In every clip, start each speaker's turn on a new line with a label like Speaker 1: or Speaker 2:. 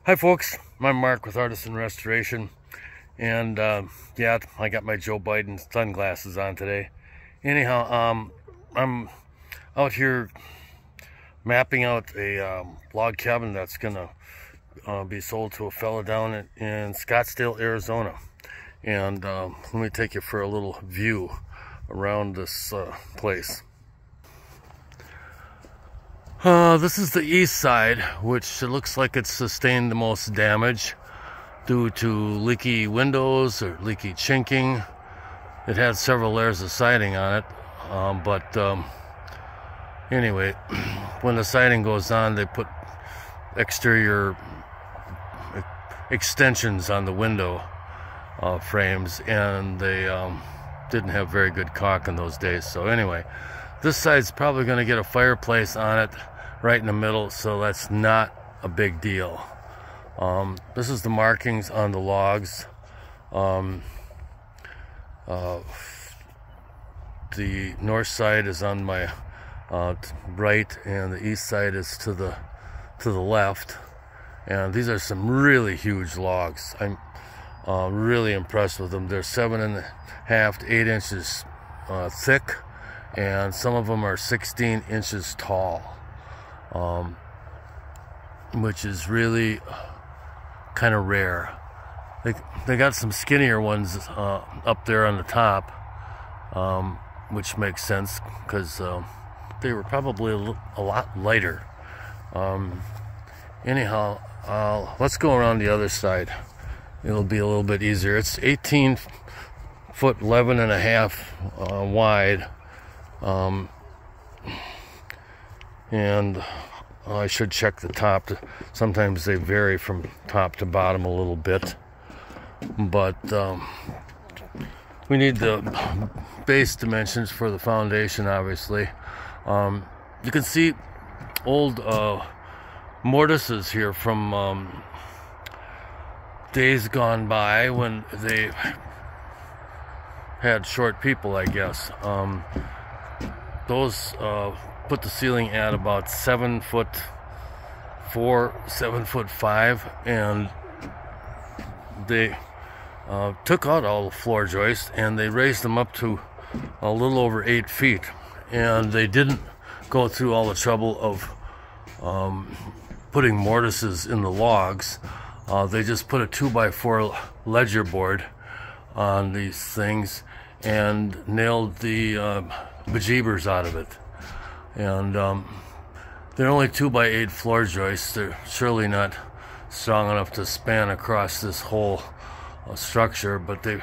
Speaker 1: Hi folks, I'm Mark with Artisan Restoration, and yeah, I got my Joe Biden sunglasses on today. Anyhow, I'm out here mapping out a log cabin that's gonna be sold to a fella down in Scottsdale, Arizona. And let me take you for a little view around this place. This is the east side, which it looks like it's sustained the most damage due to leaky windows or leaky chinking. It had several layers of siding on it, anyway, when the siding goes on, they put exterior extensions on the window frames, and they didn't have very good caulk in those days. So anyway, this side's probably going to get a fireplace on it right in the middle, so that's not a big deal. This is the markings on the logs. The north side is on my right, and the east side is to the left. And these are some really huge logs. I'm really impressed with them. They're 7.5 to 8 inches thick, and some of them are 16 inches tall, which is really kind of rare. They got some skinnier ones up there on the top, which makes sense because they were probably a lot lighter. Anyhow, let's go around the other side. It'll be a little bit easier. It's 18 foot 11.5 wide, and I should check the top. Sometimes they vary from top to bottom a little bit, but we need the base dimensions for the foundation, obviously. You can see old mortises here from days gone by when they had short people, I guess. Those put the ceiling at about 7'4", 7'5", and they took out all the floor joists and they raised them up to a little over 8 feet. And they didn't go through all the trouble of putting mortises in the logs. They just put a 2x4 ledger board on these things and nailed the bejeebers out of it. And they're only 2x8 floor joists. They're surely not strong enough to span across this whole structure, but they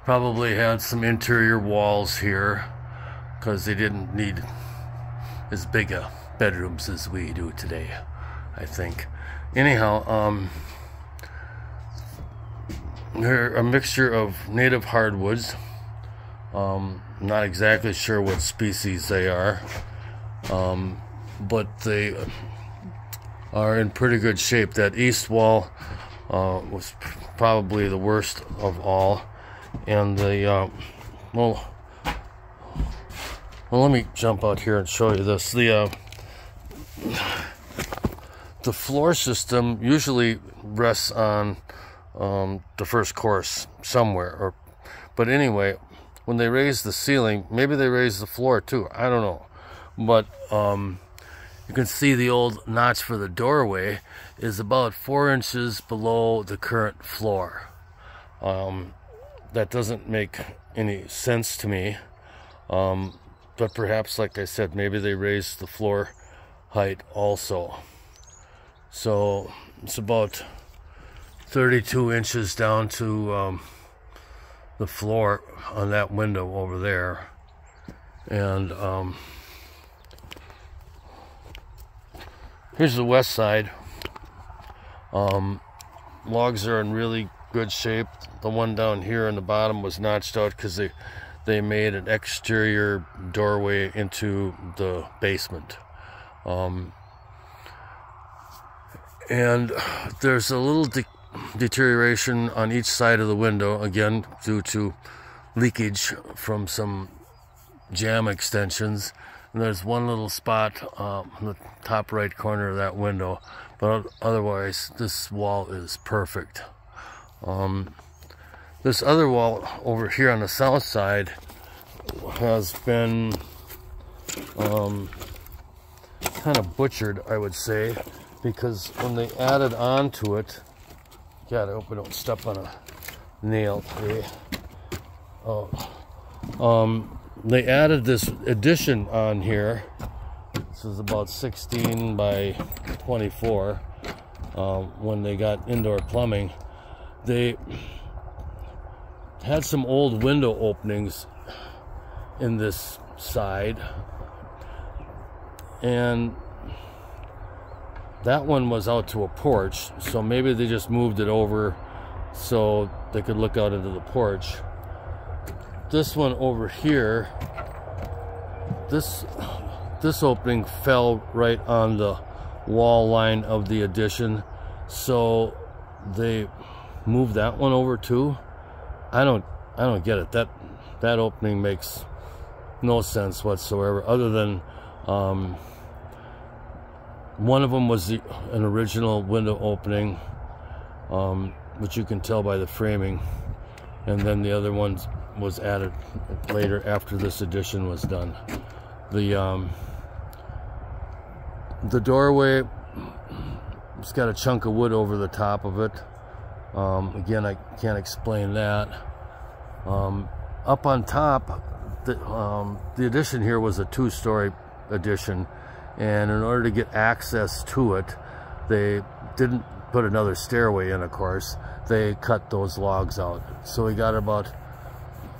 Speaker 1: probably had some interior walls here because they didn't need as big a bedrooms as we do today, I think. Anyhow, they're a mixture of native hardwoods. Not exactly sure what species they are, but they are in pretty good shape. That east wall was probably the worst of all, and the well, let me jump out here and show you this. The floor system usually rests on the first course somewhere, but anyway, when they raise the ceiling, maybe they raise the floor too, I don't know, but you can see the old notch for the doorway is about 4 inches below the current floor. That doesn't make any sense to me, but perhaps, like I said, maybe they raised the floor height also. So it's about 32 inches down to the floor on that window over there. And here's the west side. Logs are in really good shape. The one down here in the bottom was notched out because they made an exterior doorway into the basement. And there's a little deterioration on each side of the window, again due to leakage from some jamb extensions. and there's one little spot in the top right corner of that window, but otherwise this wall is perfect. This other wall over here on the south side has been kind of butchered, I would say, because when they added on to it, God, I hope I don't step on a nail today. They added this addition on here. This is about 16 by 24. When they got indoor plumbing, they had some old window openings in this side, and that one was out to a porch, so maybe they just moved it over so they could look out into the porch. This one over here, this opening fell right on the wall line of the addition, so they moved that one over too. I don't get it. That opening makes no sense whatsoever, other than one of them was an original window opening, which you can tell by the framing, and then the other one was added later after this addition was done. The doorway, it's got a chunk of wood over the top of it. Again, I can't explain that. Up on top, the addition here was a 2-story addition, and in order to get access to it, they didn't put another stairway in, of course. They cut those logs out. So we got about,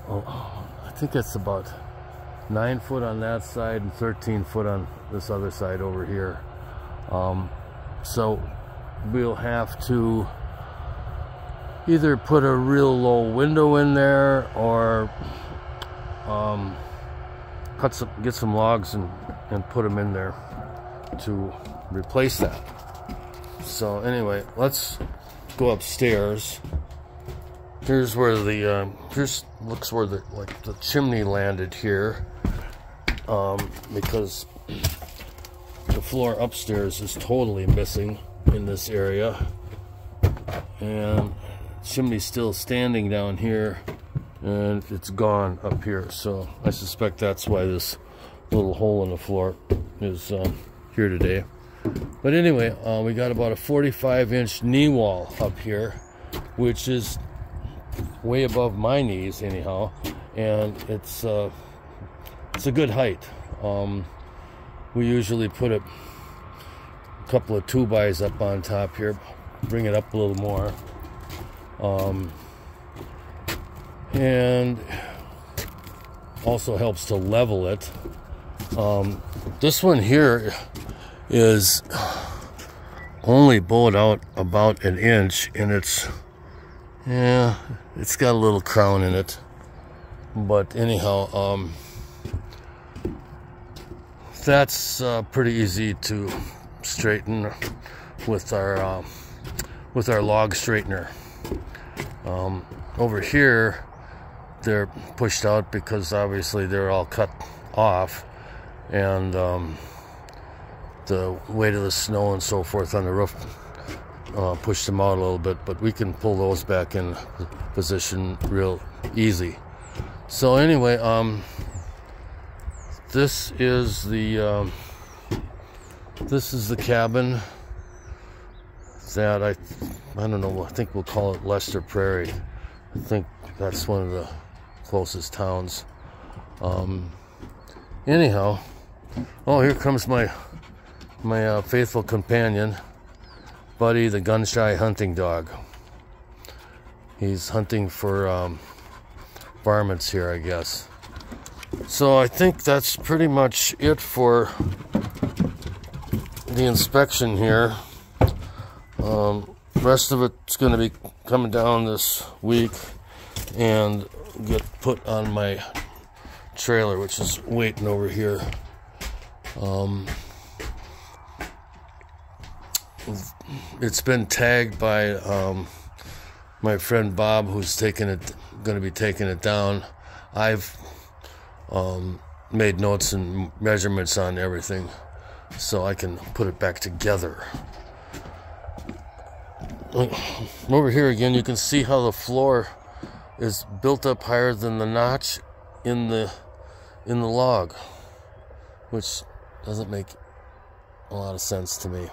Speaker 1: I think it's about 9 foot on that side and 13 foot on this other side over here. So we'll have to either put a real low window in there, or get some logs and put them in there to replace that. So anyway, let's go upstairs. Here's where the looks where the chimney landed here, because the floor upstairs is totally missing in this area, and chimney's still standing down here, and it's gone up here. So I suspect that's why this little hole in the floor is here today. But anyway, we got about a 45-inch knee wall up here, which is way above my knees anyhow, and it's a good height. We usually put a couple of 2-bys up on top here, bring it up a little more, and also helps to level it. This one here is only bowed out about 1 inch, and it's got a little crown in it. But anyhow, that's pretty easy to straighten with our log straightener. Over here, they're pushed out because obviously they're all cut off, and the weight of the snow and so forth on the roof pushed them out a little bit, but we can pull those back in position real easy. So anyway, this is the cabin that I don't know, I think we'll call it Lester Prairie. I think that's one of the closest towns. Anyhow, oh, here comes my faithful companion, Buddy, the gun-shy hunting dog. He's hunting for varmints here, I guess. So I think that's pretty much it for the inspection here. Rest of it's going to be coming down this week and get put on my trailer, which is waiting over here. It's been tagged by my friend Bob, who's going to be taking it down. I've made notes and measurements on everything so I can put it back together. Over here again, you can see how the floor is built up higher than the notch in the log, which doesn't make a lot of sense to me.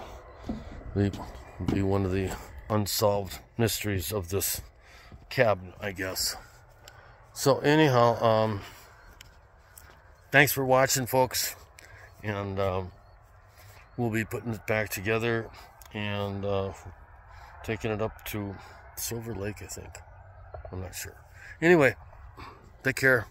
Speaker 1: Be one of the unsolved mysteries of this cabin, I guess. So anyhow, thanks for watching, folks, and we'll be putting it back together and taking it up to Silver Lake, I think. I'm not sure. Anyway, take care.